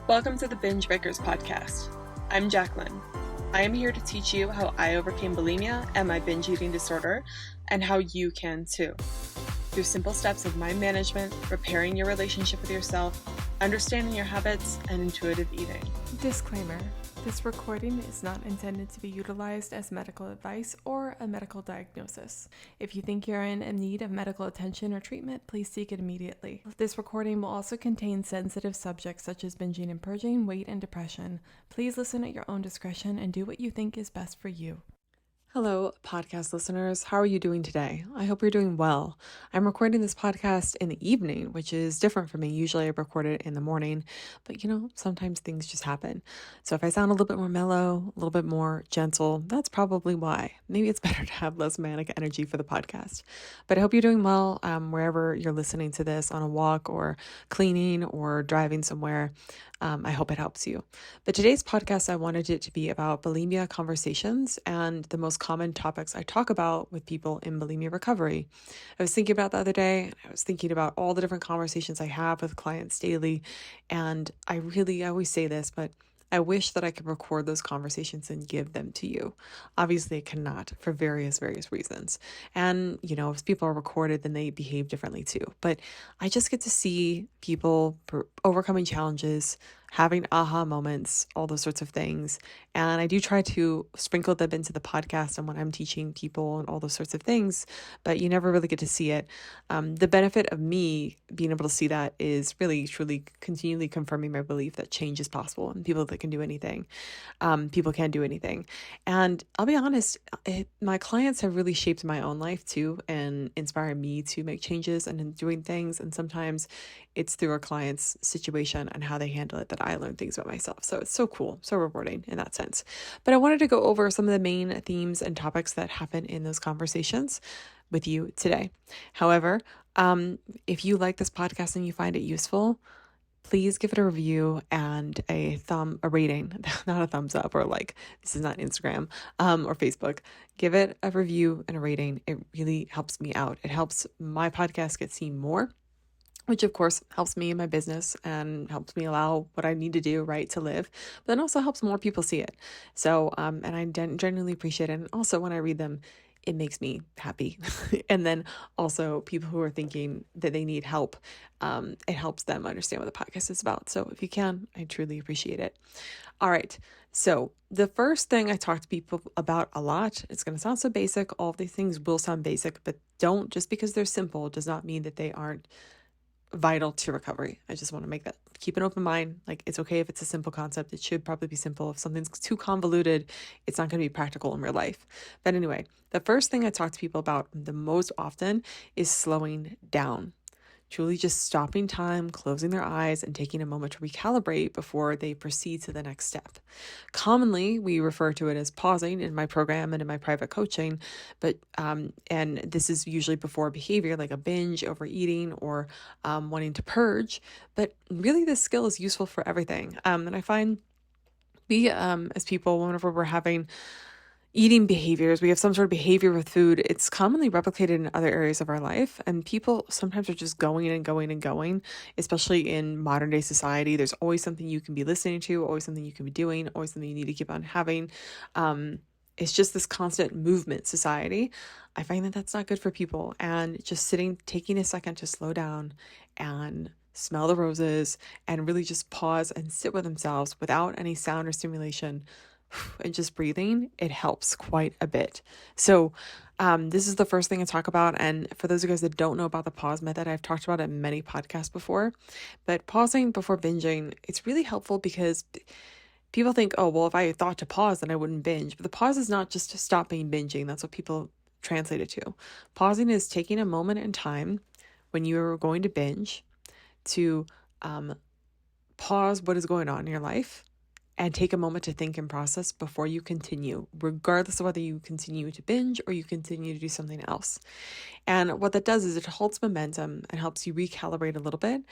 Welcome to the Binge Breakers podcast. I'm Jacqueline. I am here to teach you how I overcame bulimia and my binge eating disorder, and how you can too. Through simple steps of mind management, repairing your relationship with yourself, understanding your habits, and intuitive eating. Disclaimer: this recording is not intended to be utilized as medical advice or a medical diagnosis. If you think you're in need of medical attention or treatment, please seek it immediately. This recording will also contain sensitive subjects such as binging and purging, weight, and depression. Please listen at your own discretion and do what you think is best for you. Hello, podcast listeners. How are you doing today? I hope you're doing well. I'm recording this podcast in the evening, which is different for me. Usually I record it in the morning, but sometimes things just happen. So if I sound a little bit more mellow, a little bit more gentle, that's probably why. Maybe it's better to have less manic energy for the podcast. But I hope you're doing well wherever you're listening to this, on a walk or cleaning or driving somewhere. I hope it helps you. But today's podcast, I wanted it to be about bulimia conversations and the most common topics I talk about with people in bulimia recovery. I was thinking about the other day, I was thinking about all the different conversations I have with clients daily. And I always say this, but I wish that I could record those conversations and give them to you. Obviously, I cannot for various reasons. And, if people are recorded, then they behave differently too. But I just get to see people overcoming challenges, having aha moments, all those sorts of things. And I do try to sprinkle them into the podcast and when I'm teaching people and all those sorts of things, but you never really get to see it. The benefit of me being able to see that is really, truly continually confirming my belief that change is possible and people that can do anything. People can do anything. And I'll be honest, my clients have really shaped my own life too and inspired me to make changes and in doing things. And sometimes it's through a client's situation and how they handle it that I learn things about myself. So it's so cool, so rewarding in that sense. But I wanted to go over some of the main themes and topics that happen in those conversations with you today. However, if you like this podcast and you find it useful, please give it a review and a rating, not a thumbs up or like, this is not Instagram or Facebook. Give it a review and a rating. It really helps me out. It helps my podcast get seen more, which of course helps me in my business and helps me allow what I need to do, right, to live, but then also helps more people see it. So, and I genuinely appreciate it. And also when I read them, it makes me happy. And then also people who are thinking that they need help, it helps them understand what the podcast is about. So if you can, I truly appreciate it. All right. So the first thing I talk to people about a lot, it's going to sound so basic. All of these things will sound basic, but just because they're simple does not mean that they aren't vital to recovery. I just want to make that, keep an open mind. Like, it's okay if it's a simple concept. It should probably be simple. If something's too convoluted, it's not going to be practical in real life. But anyway, the first thing I talk to people about the most often is slowing down. Truly just stopping time, closing their eyes, and taking a moment to recalibrate before they proceed to the next step. Commonly, we refer to it as pausing in my program and in my private coaching, but and this is usually before behavior like a binge, overeating, or wanting to purge. But really, this skill is useful for everything. And I find as people, whenever we're having eating behaviors, we have some sort of behavior with food, it's commonly replicated in other areas of our life. And people sometimes are just going and going and going, especially in modern day society. There's always something you can be listening to, always something you can be doing, always something you need to keep on having. It's just this constant movement society. I find that that's not good for people. And just taking a second to slow down and smell the roses and really just pause and sit with themselves without any sound or stimulation, and just breathing, it helps quite a bit. So this is the first thing I talk about. And for those of you guys that don't know about the pause method, I've talked about it in many podcasts before. But pausing before binging, it's really helpful because people think, oh, well, if I thought to pause, then I wouldn't binge. But the pause is not just stopping binging. That's what people translate it to. Pausing is taking a moment in time when you're going to binge to pause what is going on in your life and take a moment to think and process before you continue, regardless of whether you continue to binge or you continue to do something else. And what that does is it holds momentum and helps you recalibrate a little bit.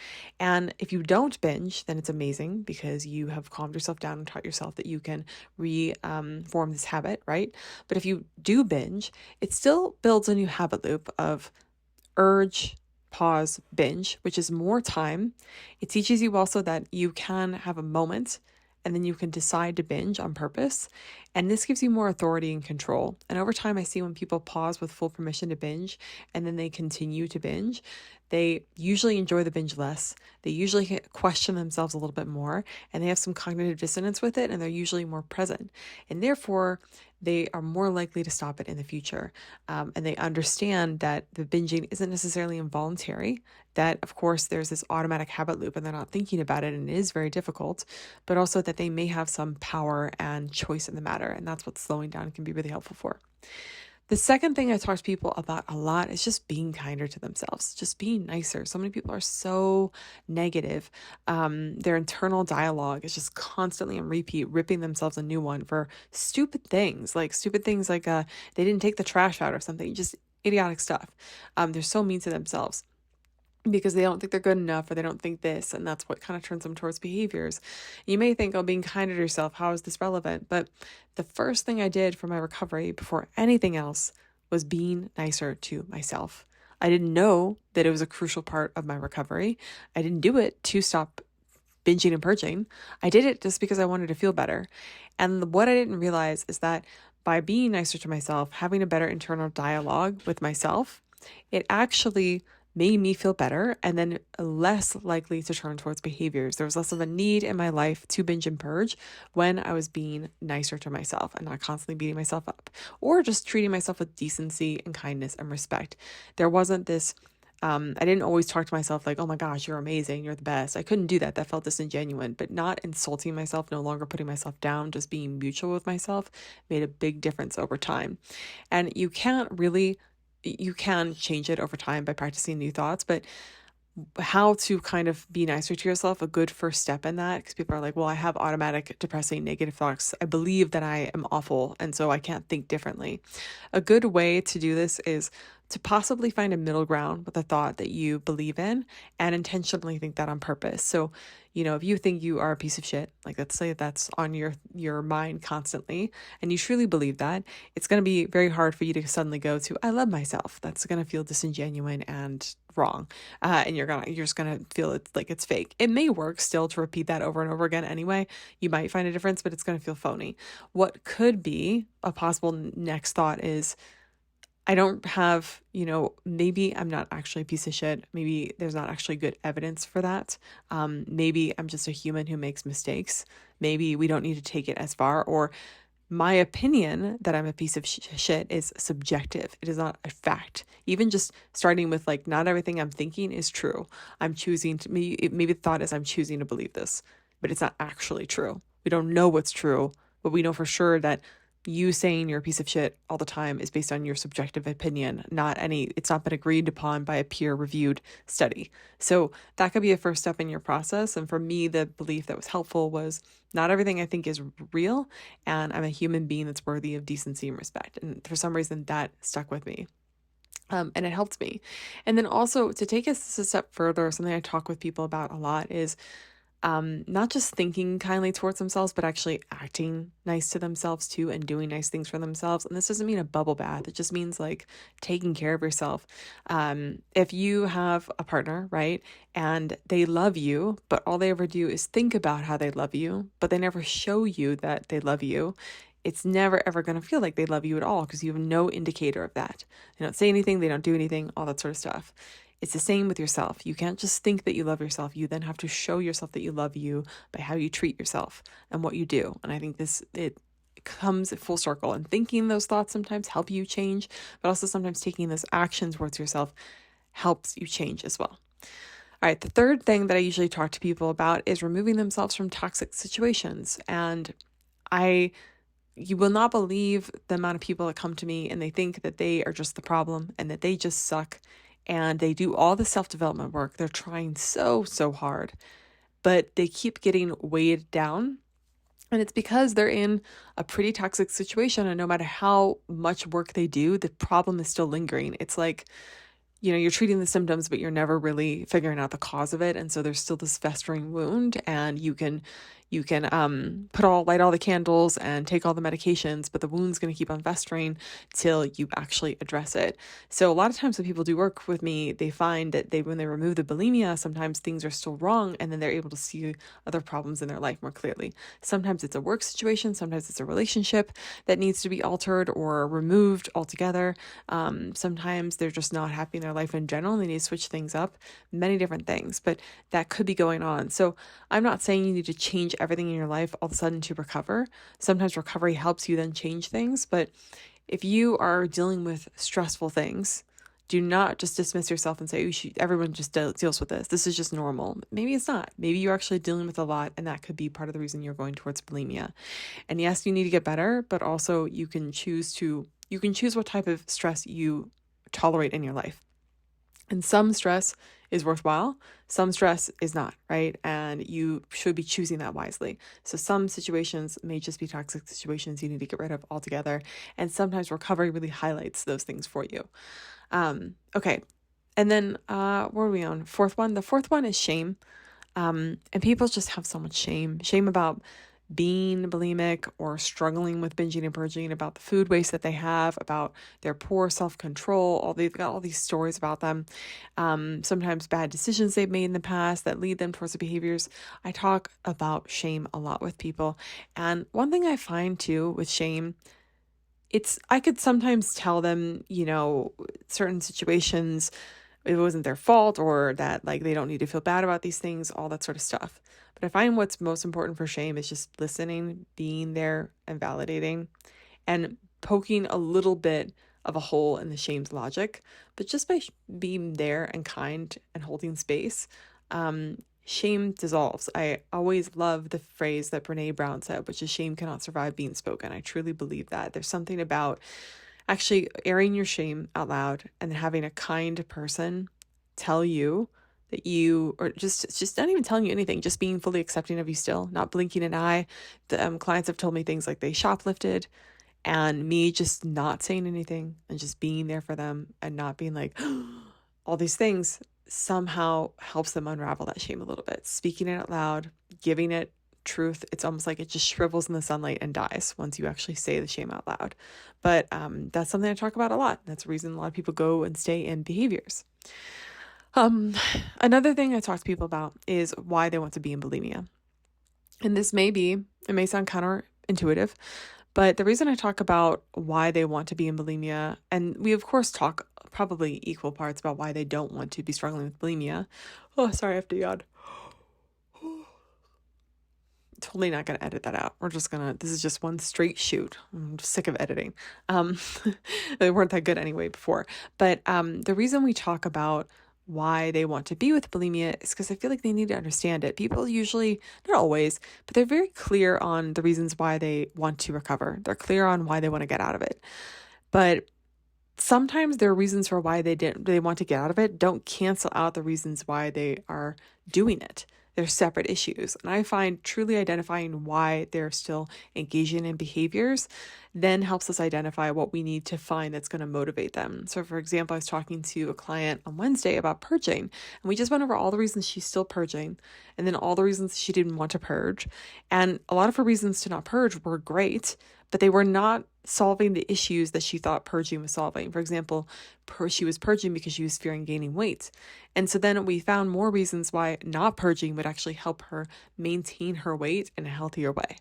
And if you don't binge, then it's amazing because you have calmed yourself down and taught yourself that you can form this habit, right? But if you do binge, it still builds a new habit loop of urge, pause, binge, which is more time. It teaches you also that you can have a moment and then you can decide to binge on purpose. And this gives you more authority and control. And over time, I see when people pause with full permission to binge and then they continue to binge, they usually enjoy the binge less. They usually question themselves a little bit more and they have some cognitive dissonance with it, and they're usually more present. And therefore, they are more likely to stop it in the future. And they understand that the binging isn't necessarily involuntary, that of course there's this automatic habit loop and they're not thinking about it and it is very difficult, but also that they may have some power and choice in the matter. And that's what slowing down can be really helpful for. The second thing I talk to people about a lot is just being kinder to themselves, just being nicer. So many people are so negative. Their internal dialogue is just constantly on repeat, ripping themselves a new one for stupid things like they didn't take the trash out or something, just idiotic stuff. They're so mean to themselves because they don't think they're good enough, or they don't think this, and that's what kind of turns them towards behaviors. You may think, oh, being kinder to yourself, how is this relevant? But the first thing I did for my recovery before anything else was being nicer to myself. I didn't know that it was a crucial part of my recovery. I didn't do it to stop binging and purging. I did it just because I wanted to feel better. And what I didn't realize is that by being nicer to myself, having a better internal dialogue with myself, it actually made me feel better and then less likely to turn towards behaviors. There was less of a need in my life to binge and purge when I was being nicer to myself and not constantly beating myself up, or just treating myself with decency and kindness and respect. There wasn't this, I didn't always talk to myself like, oh my gosh, you're amazing, you're the best. I couldn't do that. That felt disingenuous, but not insulting myself, no longer putting myself down, just being mutual with myself made a big difference over time. And you can change it over time by practicing new thoughts, but how to kind of be nicer to yourself, a good first step in that, because people are like, well, I have automatic depressing negative thoughts. I believe that I am awful, and so I can't think differently. A good way to do this is to possibly find a middle ground with a thought that you believe in and intentionally think that on purpose. So, if you think you are a piece of shit, like let's say that's on your mind constantly, and you truly believe that, it's going to be very hard for you to suddenly go to, I love myself. That's going to feel disingenuous and wrong. And you're just going to feel it's like it's fake. It may work still to repeat that over and over again anyway. You might find a difference, but it's going to feel phony. What could be a possible next thought is, I don't have, maybe I'm not actually a piece of shit. Maybe there's not actually good evidence for that. Maybe I'm just a human who makes mistakes. Maybe we don't need to take it as far. Or my opinion that I'm a piece of shit is subjective. It is not a fact. Even just starting with like, not everything I'm thinking is true. I'm choosing to, maybe the thought is I'm choosing to believe this, but it's not actually true. We don't know what's true, but we know for sure that you saying you're a piece of shit all the time is based on your subjective opinion, it's not been agreed upon by a peer-reviewed study. So that could be a first step in your process. And for me, the belief that was helpful was not everything I think is real, and I'm a human being that's worthy of decency and respect. And for some reason, that stuck with me. And it helped me. And then also to take us a step further, something I talk with people about a lot is not just thinking kindly towards themselves, but actually acting nice to themselves too, and doing nice things for themselves. And this doesn't mean a bubble bath. It just means like taking care of yourself. If you have a partner, right, and they love you, but all they ever do is think about how they love you, but they never show you that they love you, it's never ever going to feel like they love you at all, because you have no indicator of that. They don't say anything, they don't do anything, all that sort of stuff. It's the same with yourself. You can't just think that you love yourself. You then have to show yourself that you love you by how you treat yourself and what you do. And I think it comes full circle. And thinking those thoughts sometimes help you change, but also sometimes taking those actions towards yourself helps you change as well. All right, the third thing that I usually talk to people about is removing themselves from toxic situations. And you will not believe the amount of people that come to me and they think that they are just the problem and that they just suck. And they do all the self-development work. They're trying so hard, but they keep getting weighed down. And it's because they're in a pretty toxic situation. And no matter how much work they do, the problem is still lingering. It's like, you're treating the symptoms, but you're never really figuring out the cause of it. And so there's still this festering wound, and you can, You can light all the candles and take all the medications, but the wound's going to keep on festering till you actually address it. So a lot of times when people do work with me, they find that when they remove the bulimia, sometimes things are still wrong, and then they're able to see other problems in their life more clearly. Sometimes it's a work situation, sometimes it's a relationship that needs to be altered or removed altogether. Sometimes they're just not happy in their life in general and they need to switch things up, many different things, but that could be going on. So I'm not saying you need to change everything in your life all of a sudden to recover. Sometimes recovery helps you then change things, but if you are dealing with stressful things, do not just dismiss yourself and say, everyone just deals with this. This is just normal. Maybe it's not. Maybe you're actually dealing with a lot, and that could be part of the reason you're going towards bulimia. And yes, you need to get better, but also you can choose what type of stress you tolerate in your life. And some stress is worthwhile, some stress is not, right? And you should be choosing that wisely. So some situations may just be toxic situations you need to get rid of altogether. And sometimes recovery really highlights those things for you. Okay. And then where are we on? Fourth one. The fourth one is shame. And people just have so much shame about being bulimic or struggling with binging and purging, about the food waste that they have, about their poor self-control. They've got all these stories about them. Sometimes bad decisions they've made in the past that lead them towards the behaviors. I talk about shame a lot with people. And one thing I find too with shame, I could sometimes tell them, certain situations, it wasn't their fault, or that like they don't need to feel bad about these things, all that sort of stuff. But I find what's most important for shame is just listening, being there and validating, and poking a little bit of a hole in the shame's logic. But just by being there and kind and holding space, shame dissolves. I always love the phrase that Brene Brown said, which is shame cannot survive being spoken. I truly believe that. There's something about actually airing your shame out loud and having a kind person tell you that or just not even telling you anything, just being fully accepting of you still, not blinking an eye. The clients have told me things like they shoplifted, and me just not saying anything and just being there for them and not being like all these things somehow helps them unravel that shame a little bit. Speaking it out loud, giving it truth, it's almost like it just shrivels in the sunlight and dies once you actually say the shame out loud. But that's something I talk about a lot. That's the reason a lot of people go and stay in behaviors. Another thing I talk to people about is why they want to be in bulimia. And it may sound counterintuitive, but the reason I talk about why they want to be in bulimia, and we of course talk probably equal parts about why they don't want to be struggling with bulimia. Oh, sorry, I have to yawn. Totally not going to edit that out. This is just one straight shoot. I'm just sick of editing. They weren't that good anyway before. But the reason we talk about why they want to be with bulimia is because I feel like they need to understand it. People usually, not always, but they're very clear on the reasons why they want to recover. They're clear on why they want to get out of it. But sometimes their reasons for why they want to get out of it don't cancel out the reasons why they are doing it. They're separate issues. And I find truly identifying why they're still engaging in behaviors then helps us identify what we need to find that's going to motivate them. So for example, I was talking to a client on Wednesday about purging, and we just went over all the reasons she's still purging and then all the reasons she didn't want to purge. And a lot of her reasons to not purge were great, but they were not solving the issues that she thought purging was solving. For example, she was purging because she was fearing gaining weight. And so then we found more reasons why not purging would actually help her maintain her weight in a healthier way.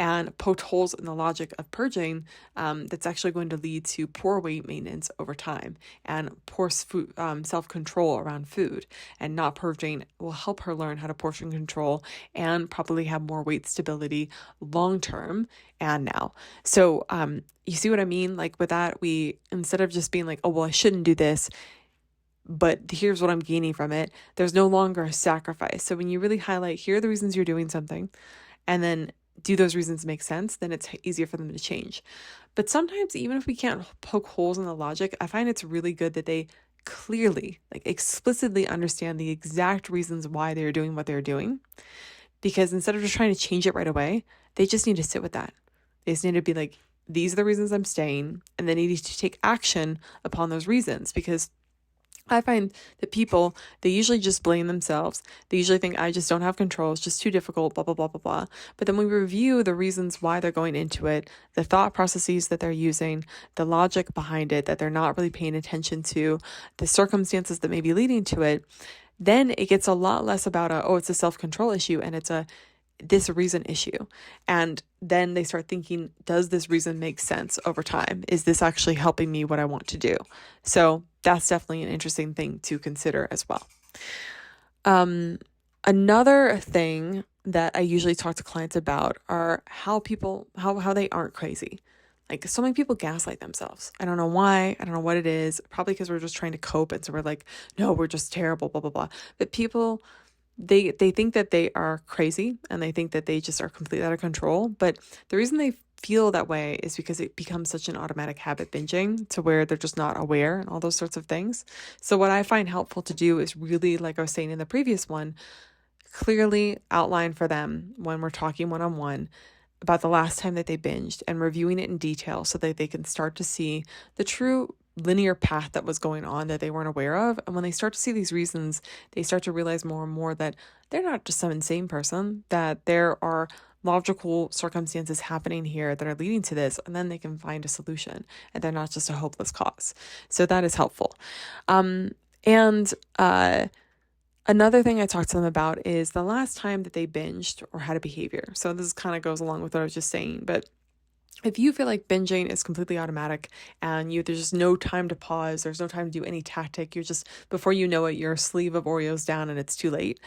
And poked holes in the logic of purging that's actually going to lead to poor weight maintenance over time and poor self-control around food. And not purging will help her learn how to portion control and probably have more weight stability long-term and now. So you see what I mean? Like with that, we, instead of just being like, oh, well, I shouldn't do this, but here's what I'm gaining from it, there's no longer a sacrifice. So when you really highlight, here are the reasons you're doing something, and then do those reasons make sense, then it's easier for them to change. But sometimes, even if we can't poke holes in the logic, I find it's really good that they clearly, like explicitly understand the exact reasons why they're doing what they're doing. Because instead of just trying to change it right away, they just need to sit with that. They just need to be like, these are the reasons I'm staying, and they need to take action upon those reasons. Because I find that people, they usually just blame themselves. They usually think, I just don't have control. It's just too difficult, blah, blah, blah, blah, blah. But then we review the reasons why they're going into it, the thought processes that they're using, the logic behind it, that they're not really paying attention to, the circumstances that may be leading to it. Then it gets a lot less about it's a self-control issue, and it's this reason issue. And then they start thinking, does this reason make sense over time? Is this actually helping me what I want to do? So that's definitely an interesting thing to consider as well. Another thing that I usually talk to clients about are how they aren't crazy. Like, so many people gaslight themselves. I don't know why. I don't know what it is. Probably because we're just trying to cope. And so we're like, no, we're just terrible, blah, blah, blah. But people, they think that they are crazy, and they think that they just are completely out of control. But the reason they feel that way is because it becomes such an automatic habit, binging, to where they're just not aware and all those sorts of things. So what I find helpful to do is really, like I was saying in the previous one, clearly outline for them when we're talking one-on-one about the last time that they binged, and reviewing it in detail so that they can start to see the true linear path that was going on that they weren't aware of. And when they start to see these reasons, they start to realize more and more that they're not just some insane person, that there are logical circumstances happening here that are leading to this, and then they can find a solution, and they're not just a hopeless cause. So that is helpful. Another thing I talked to them about is the last time that they binged or had a behavior. So this kind of goes along with what I was just saying, but if you feel like binging is completely automatic and there's just no time to pause, there's no time to do any tactic, you're just, before you know it, you're a sleeve of Oreos down and it's too late,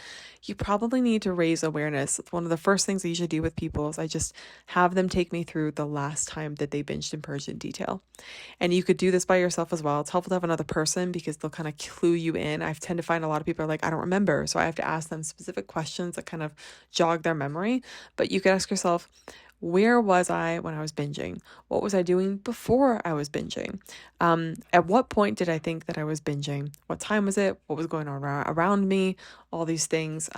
you probably need to raise awareness. One of the first things I usually do with people is I just have them take me through the last time that they binged and purged in detail. And you could do this by yourself as well. It's helpful to have another person because they'll kind of clue you in. I tend to find a lot of people are like, I don't remember. So I have to ask them specific questions that kind of jog their memory. But you could ask yourself, where was I when I was binging? What was I doing before I was binging? At what point did I think that I was binging? What time was it? What was going on around me? All these things.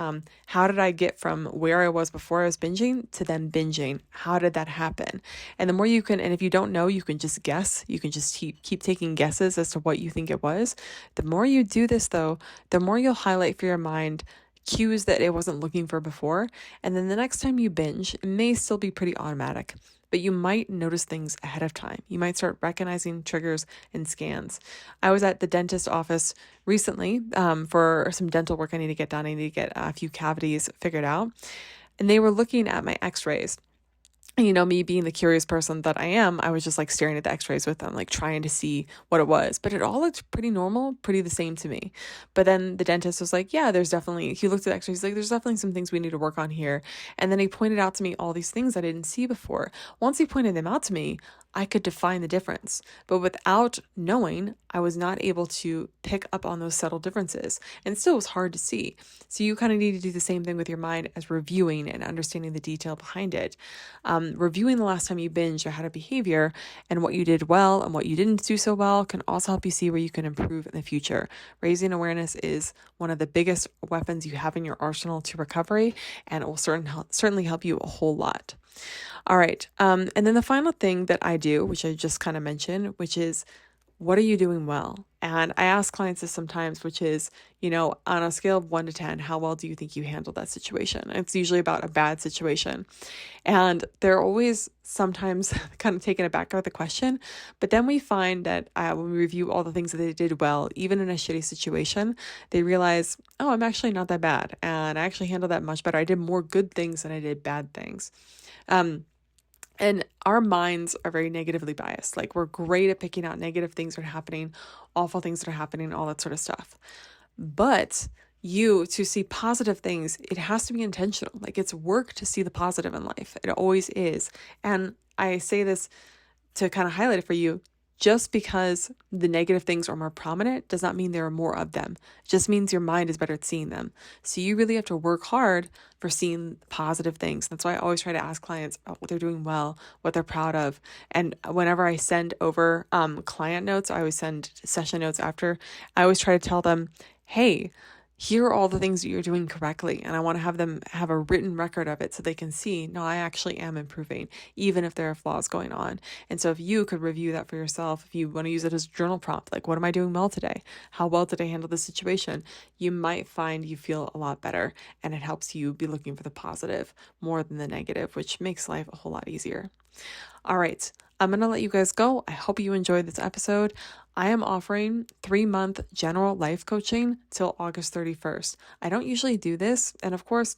How did I get from where I was before I was binging to then binging? How did that happen? And the more you can, and if you don't know, you can just guess. You can just keep taking guesses as to what you think it was. The more you do this, though, the more you'll highlight for your mind cues that it wasn't looking for before. And then the next time you binge, it may still be pretty automatic, but you might notice things ahead of time. You might start recognizing triggers and scans. I was at the dentist office recently for some dental work I need to get done. I need to get a few cavities figured out. And they were looking at my x-rays. And, me being the curious person that I am, I was just like staring at the x-rays with them, like trying to see what it was. But it all looked pretty normal, pretty the same to me. But then the dentist was like, yeah, he looked at the x-rays, like, there's definitely some things we need to work on here. And then he pointed out to me all these things I didn't see before. Once he pointed them out to me, I could define the difference. But without knowing, I was not able to pick up on those subtle differences. And it still was hard to see. So you kind of need to do the same thing with your mind as reviewing and understanding the detail behind it. Reviewing the last time you binged or had a behavior and what you did well and what you didn't do so well can also help you see where you can improve in the future. Raising awareness is one of the biggest weapons you have in your arsenal to recovery, and it will certainly help you a whole lot. All right. And then the final thing that I do, which I just kind of mentioned, which is, what are you doing well? And I ask clients this sometimes, which is, on a scale of 1 to 10, how well do you think you handled that situation? It's usually about a bad situation. And they're always sometimes kind of taken aback by the question. But then we find that when we review all the things that they did well, even in a shitty situation, they realize, oh, I'm actually not that bad. And I actually handled that much better. I did more good things than I did bad things. And our minds are very negatively biased. Like, we're great at picking out negative things that are happening, awful things that are happening, all that sort of stuff. But to see positive things, it has to be intentional. Like, it's work to see the positive in life. It always is. And I say this to kind of highlight it for you. Just because the negative things are more prominent does not mean there are more of them. It just means your mind is better at seeing them. So you really have to work hard for seeing positive things. That's why I always try to ask clients about what they're doing well, what they're proud of. And whenever I send over client notes, I always send session notes after. I always try to tell them, hey, here are all the things that you're doing correctly. And I want to have them have a written record of it so they can see, no, I actually am improving, even if there are flaws going on. And so if you could review that for yourself, if you want to use it as a journal prompt, like, what am I doing well today? How well did I handle this situation? You might find you feel a lot better, and it helps you be looking for the positive more than the negative, which makes life a whole lot easier. All right, I'm going to let you guys go. I hope you enjoyed this episode. I am offering 3-month general life coaching till August 31st. I don't usually do this. And of course,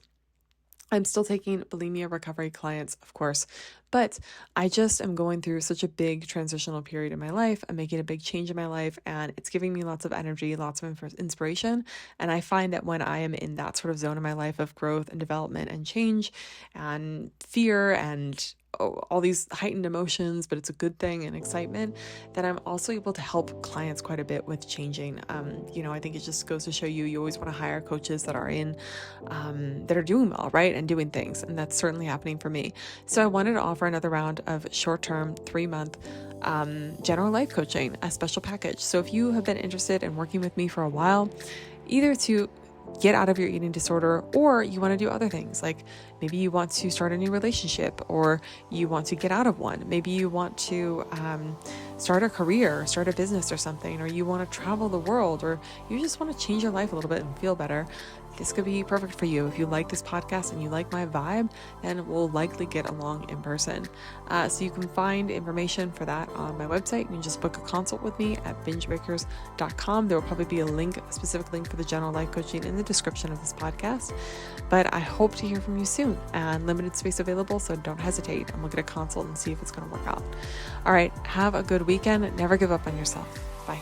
I'm still taking bulimia recovery clients, of course, but I just am going through such a big transitional period in my life. I'm making a big change in my life, and it's giving me lots of energy, lots of inspiration. And I find that when I am in that sort of zone in my life of growth and development and change and fear and all these heightened emotions, but it's a good thing, and excitement, that I'm also able to help clients quite a bit with changing. I think it just goes to show you always want to hire coaches that are that are doing well, right? And doing things. And that's certainly happening for me. So I wanted to offer another round of short-term 3-month general life coaching, a special package. So if you have been interested in working with me for a while, either to get out of your eating disorder, or you want to do other things, like maybe you want to start a new relationship, or you want to get out of one. Maybe you want to start a career, start a business or something, or you want to travel the world, or you just want to change your life a little bit and feel better. This could be perfect for you. If you like this podcast and you like my vibe, then we'll likely get along in person. So you can find information for that on my website. You can just book a consult with me at bingebreakers.com. There will probably be a specific link for the general life coaching in the description of this podcast. But I hope to hear from you soon, and limited space available, so don't hesitate and look at a consult and see if it's going to work out. All right, have a good weekend. Never give up on yourself. Bye.